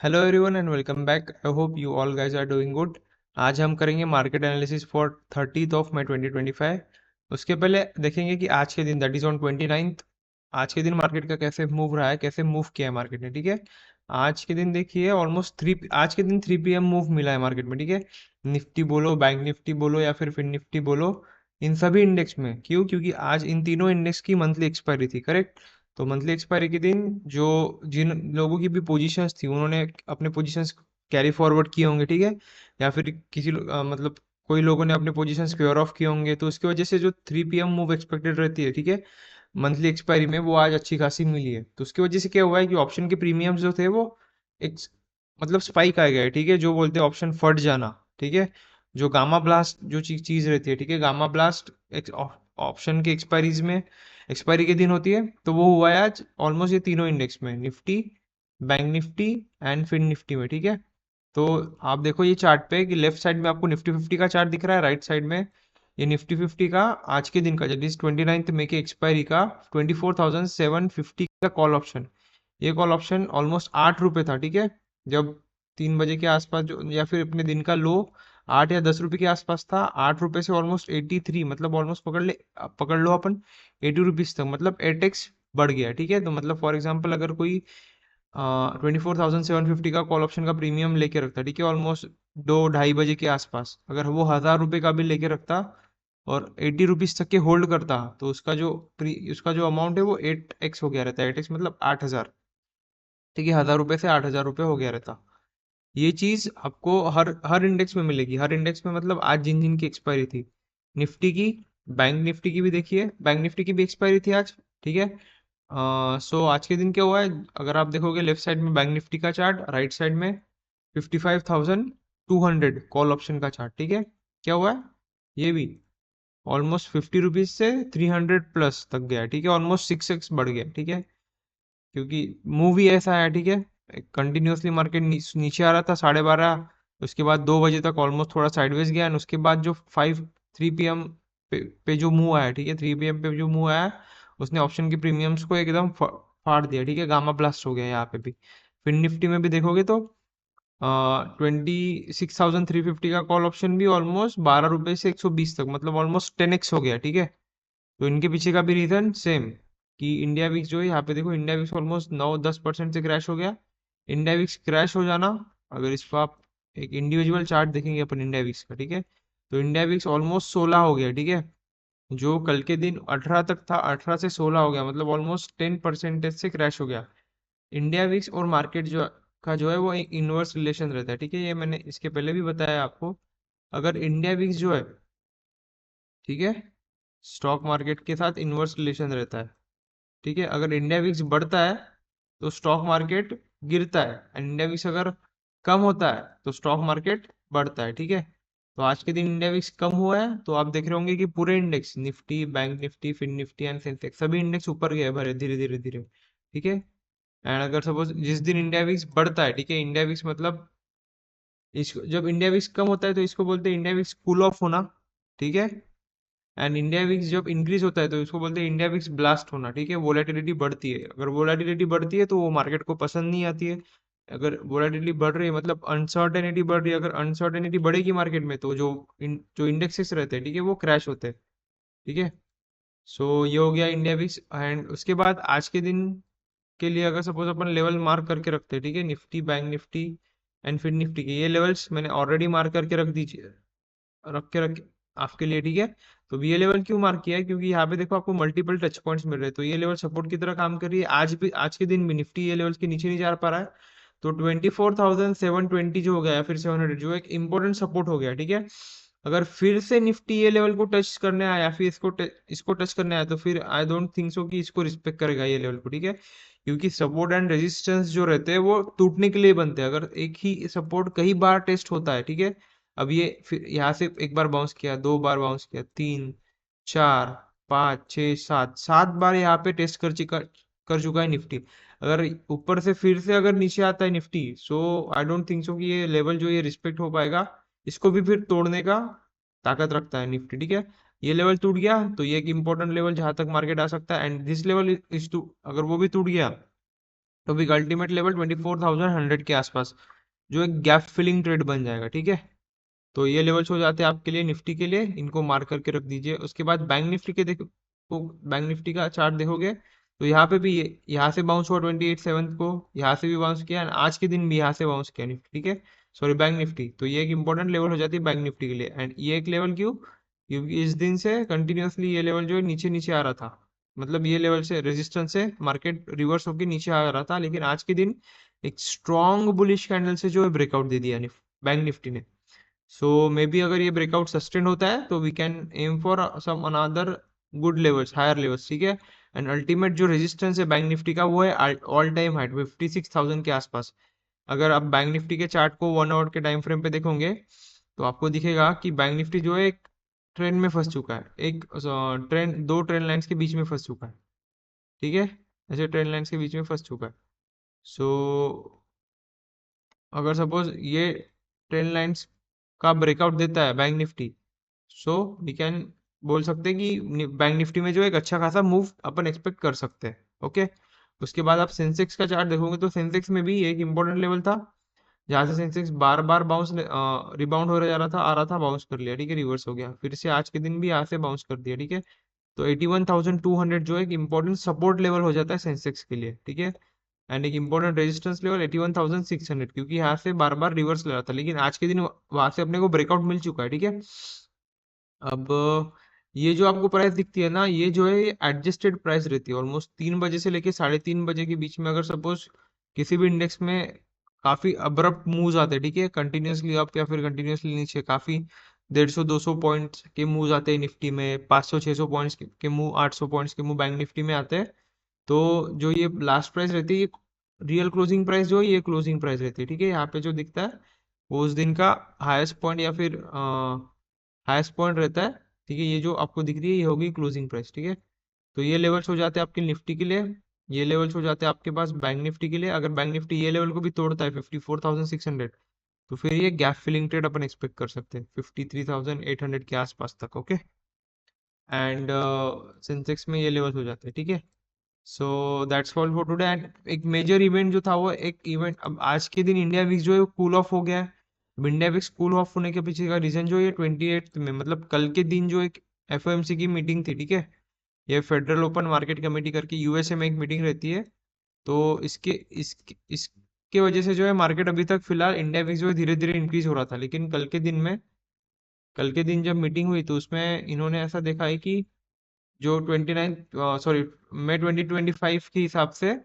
Hello everyone and welcome back. I hope you all guys are doing good. आज हम करेंगे market analysis for 30 मई 2025। उसके पहले देखेंगे कि आज के दिन दैट इज ऑन 29th, आज के दिन मार्केट का कैसे मूव रहा है, कैसे मूव किया है मार्केट ने। ठीक है, आज के दिन देखिए ऑलमोस्ट आज के दिन 3 PM मूव मिला है मार्केट में। ठीक है, निफ्टी बोलो, बैंक निफ्टी बोलो या फिर फिन निफ्टी बोलो, इन सभी इंडेक्स में। क्यों? क्योंकि आज इन तीनों इंडेक्स की मंथली एक्सपायरी थी। करेक्ट। तो मंथली एक्सपायरी के दिन जो जिन लोगों की भी पोजीशंस थी उन्होंने अपने पोजीशंस कैरी फॉरवर्ड किए होंगे। ठीक है, या फिर मतलब कोई लोगों ने अपने पोजीशंस क्योर ऑफ किए होंगे, तो उसकी वजह से जो 3 PM मूव एक्सपेक्टेड रहती है, ठीक है, मंथली एक्सपायरी में, वो आज अच्छी खासी मिली है। तो उसकी वजह से क्या हुआ है कि ऑप्शन के प्रीमियम्स जो थे वो एक मतलब स्पाइक आ गया है। ठीक है, जो बोलते हैं ऑप्शन फट जाना। ठीक है, जो गामा ब्लास्ट जो चीज रहती है, ठीक है, गामा ब्लास्ट ऑप्शन के एक्सपायरीज में एक्सपायरी के दिन होती है, तो वो हुआ है आज ऑलमोस्ट ये तीनों इंडेक्स में, Nifty, bank Nifty and fin Nifty में। ठीक है, तो आप देखो ये चार्ट पे कि लेफ्ट साइड में आपको निफ्टी 50 का चार्ट दिख रहा है, राइट साइड में ये निफ्टी 50 का आज के दिन का, जब इस 29 मई के एक्सपायरी का 24,750 का कॉल ऑप्शन। ये कॉल ऑप्शन ऑलमोस्ट 8 रुपये था। ठीक है, जब 3 बजे के आसपास जो, या फिर अपने दिन का लो 8 या 10 रुपये के आसपास था। 8 रुपये से ऑलमोस्ट 83, मतलब ऑलमोस्ट पकड़ लो अपन 80 रुपीज तक, मतलब 8x बढ़ गया। ठीक है, तो मतलब फॉर एग्जाम्पल अगर कोई 24,750 का कॉल ऑप्शन का प्रीमियम लेके रखता, ठीक है, ऑलमोस्ट 2-2:30 बजे के आसपास, अगर वो 1000 रुपये का भी लेके रखता और 80 रुपीज तक के होल्ड करता, तो उसका जो अमाउंट है वो 8x हो गया रहता है। 8x मतलब 8,000। ठीक है, 1000 रुपये से 8,000 रुपये हो गया रहता। ये चीज आपको हर हर इंडेक्स में मिलेगी। हर इंडेक्स में मतलब आज जिन जिन की एक्सपायरी थी, निफ्टी की, बैंक निफ्टी की भी देखिए, बैंक निफ्टी की भी एक्सपायरी थी आज। ठीक है, सो आज के दिन क्या हुआ है, अगर आप देखोगे लेफ्ट साइड में बैंक निफ्टी का चार्ट, राइट साइड में 55,200 कॉल ऑप्शन का चार्ट। ठीक है, क्या हुआ है, ये भी ऑलमोस्ट 50 रुपीज से 300 प्लस तक गया। ठीक है, ऑलमोस्ट 6x बढ़ गया। ठीक है, क्योंकि मूव ही ऐसा है। ठीक है, कंटिन्यूअसली मार्केट नीचे आ रहा था 12:30, उसके बाद 2 बजे तक ऑलमोस्ट थोड़ा साइडवेज गया, और उसके बाद जो 3 PM पे जो मूव आया, ठीक है, 3 PM पे जो मूव आया, उसने ऑप्शन के प्रीमियम्स को एकदम फाड़ दिया। ठीक है, गामा ब्लास्ट हो गया यहाँ पे भी। फिर निफ्टी में भी देखोगे तो 26,350 का कॉल ऑप्शन भी ऑलमोस्ट 12 रुपये से 120 तक, मतलब ऑलमोस्ट 10x हो गया। ठीक है, तो इनके पीछे का भी रीजन सेम, कि इंडिया विक्स जो है, यहाँ पे देखो इंडिया विक्स ऑलमोस्ट 9-10% से क्रैश हो गया। इंडिया विक्स क्रैश हो जाना, अगर इसको आप एक इंडिविजुअल चार्ट देखेंगे अपन इंडिया विक्स का, ठीक है, तो इंडिया विक्स ऑलमोस्ट 16 हो गया। ठीक है, जो कल के दिन 18 तक था, 18 से 16 हो गया, मतलब ऑलमोस्ट 10% से क्रैश हो गया। इंडिया विक्स और मार्केट जो है वो एक इनवर्स रिलेशन रहता है। ठीक है, ये मैंने इसके पहले भी बताया आपको। अगर इंडिया विक्स जो है, ठीक है, स्टॉक मार्केट के साथ इनवर्स रिलेशन रहता है। ठीक है, अगर इंडिया विक्स बढ़ता है तो स्टॉक मार्केट गिरता है, एंड इंडिया विक्स अगर कम होता है तो स्टॉक मार्केट बढ़ता है। ठीक है, तो आज के दिन इंडिया विक्स कम हुआ है, तो आप देख रहे होंगे कि पूरे index, Nifty, bank Nifty, fin Nifty and Sensex, सभी इंडेक्स ऊपर गए भरे धीरे धीरे धीरे। ठीक है, एंड अगर सपोज जिस दिन इंडिया विक्स बढ़ता है, ठीक है, इंडिया विक्स मतलब इसको, जब इंडिया विक्स कम होता है तो इसको बोलते हैं इंडिया विक्स कूल ऑफ होना। ठीक है, एंड इंडिया विक्स जब इंक्रीज होता है तो इसको बोलते हैं इंडिया विक्स ब्लास्ट होना। ठीक है, वोलेटिलिटी बढ़ती है, अगर वोलेटिलिटी बढ़ती है तो वो मार्केट को पसंद नहीं आती है। अगर वोलेटिलिटी बढ़ रही है मतलब अनसर्टेनिटी बढ़ रही है, अगर अनसर्टेनिटी बढ़ेगी मार्केट में तो जो इंडेक्सेस रहते हैं, ठीक है, वो क्रैश होते हैं। ठीक है, सो ये हो गया इंडिया विक्स। एंड उसके बाद आज के दिन के लिए अगर सपोज अपन लेवल मार्क करके रखते हैं, ठीक है, निफ्टी, बैंक निफ्टी एंड फिर निफ्टी के ये लेवल्स मैंने ऑलरेडी मार्क करके रख के आपके लिए। ठीक है, तो ये लेवल क्यों मार्क किया है, क्योंकि यहाँ पे देखो आपको मल्टीपल टच पॉइंट्स मिल रहे हैं, तो ये लेवल सपोर्ट की तरह काम कर रही है। आज के दिन भी निफ्टी ये लेवल्स के नीचे नहीं जा पा रहा है, तो 24,720 जो हो गया, या फिर 700 जो एक इंपॉर्टेंट सपोर्ट हो गया। ठीक है, अगर फिर से निफ्टी ये लेवल को टच करने आया, या फिर इसको टच करने आया, तो फिर आई डोंट थिंक सो कि इसको रिस्पेक्ट करेगा ये लेवल को। ठीक है, क्योंकि सपोर्ट एंड रेजिस्टेंस जो रहते हैं वो टूटने के लिए बनते हैं। अगर एक ही सपोर्ट कई बार टेस्ट होता है, ठीक है, अब ये फिर यहाँ से एक बार बाउंस किया, 2 बार बाउंस किया, 3, 4, 5, 6, 7, 7 बार यहाँ पे टेस्ट कर चुका है निफ्टी। अगर ऊपर से फिर से अगर नीचे आता है Nifty, so I don't think so कि ये लेवल जो ये रिस्पेक्ट हो पाएगा। इसको भी फिर तोड़ने का ताकत रखता है निफ्टी। ठीक है, ये लेवल टूट गया तो ये एक इंपॉर्टेंट लेवल जहां तक मार्केट आ सकता है, and this level is to, अगर वो भी टूट गया तो फिर अल्टीमेट लेवल 24,100 के आसपास जो एक गैप फिलिंग ट्रेड बन जाएगा, ठीक है। तो ये लेवल्स हो जाते हैं आपके लिए निफ्टी के लिए, इनको मार्क करके रख दीजिए। उसके बाद बैंक निफ्टी के देखो, तो बैंक निफ्टी का चार्ट देखोगे तो यहाँ पे भी यहाँ से बाउंस हुआ 28/7 को, यहाँ से भी बाउंस किया, and आज के दिन भी यहाँ से बाउंस किया निफ्टी, ठीक है, सॉरी बैंक निफ्टी। तो ये एक इंपॉर्टेंट लेवल हो जाती है बैंक निफ्टी के लिए। एंड ये एक लेवल क्यों, क्योंकि इस दिन से कंटिन्यूअसली ये लेवल जो है नीचे नीचे आ रहा था, मतलब ये लेवल से रेजिस्टेंस से मार्केट रिवर्स होकर नीचे आ रहा था, लेकिन आज के दिन एक स्ट्रॉन्ग बुलिश कैंडल से जो है ब्रेकआउट दे दिया बैंक निफ्टी ने। सो मे बी अगर ये ब्रेकआउट सस्टेन होता है तो we can aim for some another good levels, higher levels, ठीक है। एंड अल्टीमेट जो रेजिस्टेंस है बैंक निफ्टी का वो है ऑल टाइम हाई 56,000 के आसपास। अगर आप बैंक निफ्टी के चार्ट को 1 आवर के टाइम फ्रेम पे देखोगे तो आपको दिखेगा कि बैंक निफ्टी जो है एक ट्रेंड में फंस चुका है, एक ट्रेंड, दो ट्रेंड लाइन्स के बीच में फंस चुका है, ठीक है, ऐसे ट्रेंड लाइन्स के बीच में फंस चुका है। सो अगर सपोज ये ट्रेंड लाइन्स का ब्रेकआउट देता है bank Nifty, so we can बोल सकते हैं कि बैंक निफ्टी में जो एक अच्छा खासा मूव अपन एक्सपेक्ट कर सकते हैं, ओके। उसके बाद आप सेंसेक्स का चार्ट देखोगे तो सेंसेक्स में भी एक इंपॉर्टेंट लेवल था जहाँ से सेंसेक्स बार बार बाउंस रिबाउंड हो जा रहा था, आ रहा था, बाउंस कर लिया, ठीक है, रिवर्स हो गया, फिर से आज के दिन भी यहाँ से बाउंस कर दिया, ठीक है। तो 81,200 जो एक इंपॉर्टेंट सपोर्ट लेवल हो जाता है सेंसेक्स के लिए, ठीक है। एंड एक इंपॉर्टेंट रेजिस्टेंस लेवल 81,600, क्योंकि यहाँ से बार बार रिवर्स ले रहा था, लेकिन आज के दिन वहां से अपने को ब्रेकआउट मिल चुका है, ठीक है। अब ये जो आपको प्राइस दिखती है ना, ये जो है एडजस्टेड प्राइस रहती है, ऑलमोस्ट 3 बजे से लेके 3:30 बजे के बीच में। अगर सपोज किसी भी इंडेक्स में काफी अब्रप्ट मूव्स आते हैं, ठीक है, कंटिन्यूअसली अप या फिर कंटिन्यूअसली नीचे, काफी 150-200 पॉइंट्स के मूव्स आते हैं निफ्टी में, 500-600 पॉइंट्स के मूव, 800 पॉइंट्स के मूव बैंक निफ्टी में आते हैं। तो जो ये लास्ट प्राइस रहती है, ये रियल क्लोजिंग प्राइस जो है ये क्लोजिंग प्राइस रहती है, ठीक है। यहाँ पे जो दिखता है वो उस दिन का हाईएस्ट पॉइंट या फिर हाईएस्ट पॉइंट रहता है, ठीक है। ये जो आपको दिख रही है ये होगी क्लोजिंग प्राइस, ठीक है। तो ये लेवल्स हो जाते हैं आपके निफ्टी के लिए, ये लेवल्स हो जाते हैं आपके पास बैंक निफ्टी के लिए। अगर बैंक निफ्टी ये लेवल को भी तोड़ता है 54,600, तो फिर ये गैप फिलिंग ट्रेड अपन एक्सपेक्ट कर सकते हैं 53,800 के आसपास तक, ओके। एंड सेंसेक्स में ये लेवल्स हो जाते हैं, ठीक है। So that's all for today. And एक मेजर इवेंट जो था वो एक इवेंट, अब आज के दिन इंडिया वीक्स जो है कूल ऑफ हो गया है। अब इंडिया वीक्स कूल ऑफ होने के पीछे का रीजन जो है 28 में, मतलब कल के दिन जो एक एफओएमसी की मीटिंग थी, ठीक है, ये फेडरल ओपन मार्केट कमेटी करके यूएसए में एक मीटिंग रहती है। तो इसके वजह से जो है मार्केट अभी तक फिलहाल इंडिया वीक्स जो है धीरे धीरे इंक्रीज हो रहा था, लेकिन कल के दिन जब मीटिंग हुई तो उसमें इन्होंने ऐसा देखा है कि जो 29 सॉरी मई 2025 के हिसाब से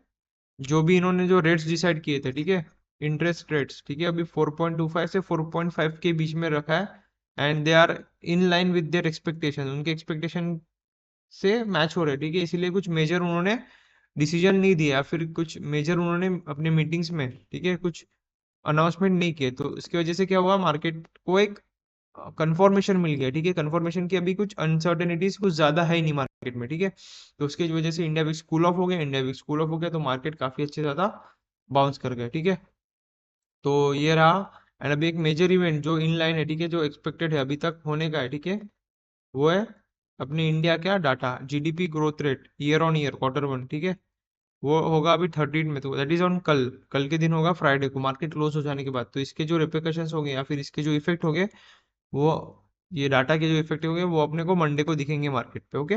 जो भी इन्होंने जो रेट्स डिसाइड किए थे, ठीक है, इंटरेस्ट रेट्स, ठीक है, अभी 4.25 से 4.5 के बीच में रखा है। And they are in line with their expectation, उनके एक्सपेक्टेशन से मैच हो रहे हैं, ठीक है। इसीलिए कुछ मेजर उन्होंने डिसीजन नहीं दिया, फिर कुछ मेजर उन्होंने अपने मीटिंग्स में, ठीक है, कुछ अनाउंसमेंट नहीं किए। तो इसकी वजह से क्या हुआ, मार्केट को एक कंफर्मेशन मिल गया, ठीक है, कंफर्मेशन की अभी कुछ अनसर्टेनिटीज कुछ ज्यादा है ही नहीं मार्केट में, ठीक है। तो उसकी वजह से इंडिया विक्स कूल ऑफ हो गया, इंडिया विक्स कूल ऑफ हो गया तो मार्केट काफी अच्छे ज्यादा बाउंस कर गया, ठीक है। तो ये रहा। एंड अभी एक मेजर इवेंट जो इन लाइन है, ठीक है, जो एक्सपेक्टेड है अभी तक होने का है, ठीक है, वो है अपने इंडिया का data, GDP growth rate year on year Q1, ठीक है। वो होगा अभी 13 में, तो दैट इज ऑन कल, कल के दिन होगा फ्राइडे को मार्केट क्लोज हो जाने के बाद। तो इसके जो रिpercussions होंगे या फिर इसके जो इफेक्ट होंगे वो, ये डाटा के जो इफेक्ट होंगे वो अपने को मंडे को दिखेंगे मार्केट पे, ओके।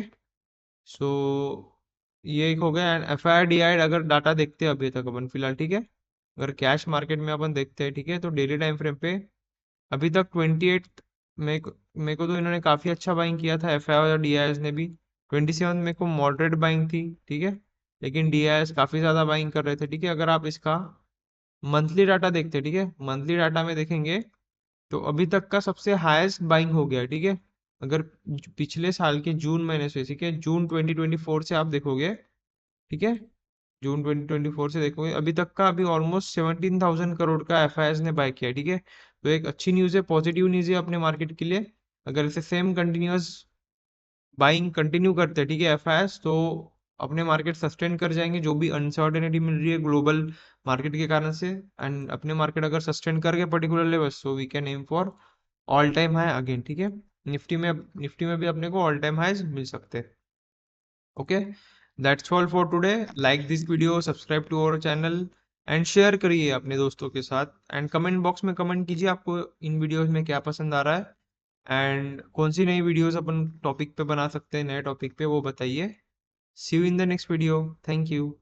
सो ये एक हो गया। And F I D I अगर डाटा देखते हैं अभी तक अपन फिलहाल, ठीक है, अगर कैश मार्केट में अपन देखते हैं, ठीक है, तो डेली टाइम फ्रेम पे अभी तक 28 मेरे को तो इन्होंने काफी अच्छा बाइंग किया था, एफ आई और डी आई एस ने भी। 27 मेरे को मॉडरेट बाइंग थी, ठीक है, लेकिन डी आई एस काफी ज्यादा बाइंग कर रहे थे, ठीक है। अगर आप इसका मंथली डाटा देखते हैं, ठीक है, मंथली डाटा में देखेंगे तो अभी तक का सबसे हाईएस्ट बाइंग हो गया है, ठीक है। अगर पिछले साल के जून महीने से, ठीक है, जून 2024 से आप देखोगे, ठीक है, जून 2024 से देखोगे अभी तक का, अभी ऑलमोस्ट 17,000 करोड़ का एफआईएस ने बाय किया है, ठीक है। तो एक अच्छी न्यूज़ है, पॉजिटिव न्यूज़ है अपने मार्केट के लिए। अगर इसे सेम कंटिन्यूअस बाइंग कंटिन्यू करते हैं, ठीक है, एफआईएस, तो अपने मार्केट सस्टेन कर जाएंगे जो भी अनसर्टेनिटी मिल रही है ग्लोबल मार्केट के कारण से। एंड अपने मार्केट अगर सस्टेन कर गए particular level, so we can aim for all time high again, ठीक है। निफ्टी में भी अपने को ऑल टाइम हाईज मिल सकते हैं, okay. That's all for today. Like this video, subscribe to our channel and share करिए अपने दोस्तों के साथ, एंड कमेंट बॉक्स में कमेंट कीजिए आपको इन वीडियोस में क्या पसंद आ रहा है एंड कौन सी नई वीडियोस अपन टॉपिक पे बना सकते हैं, नए टॉपिक पे वो बताइए। See you in the next video. Thank you.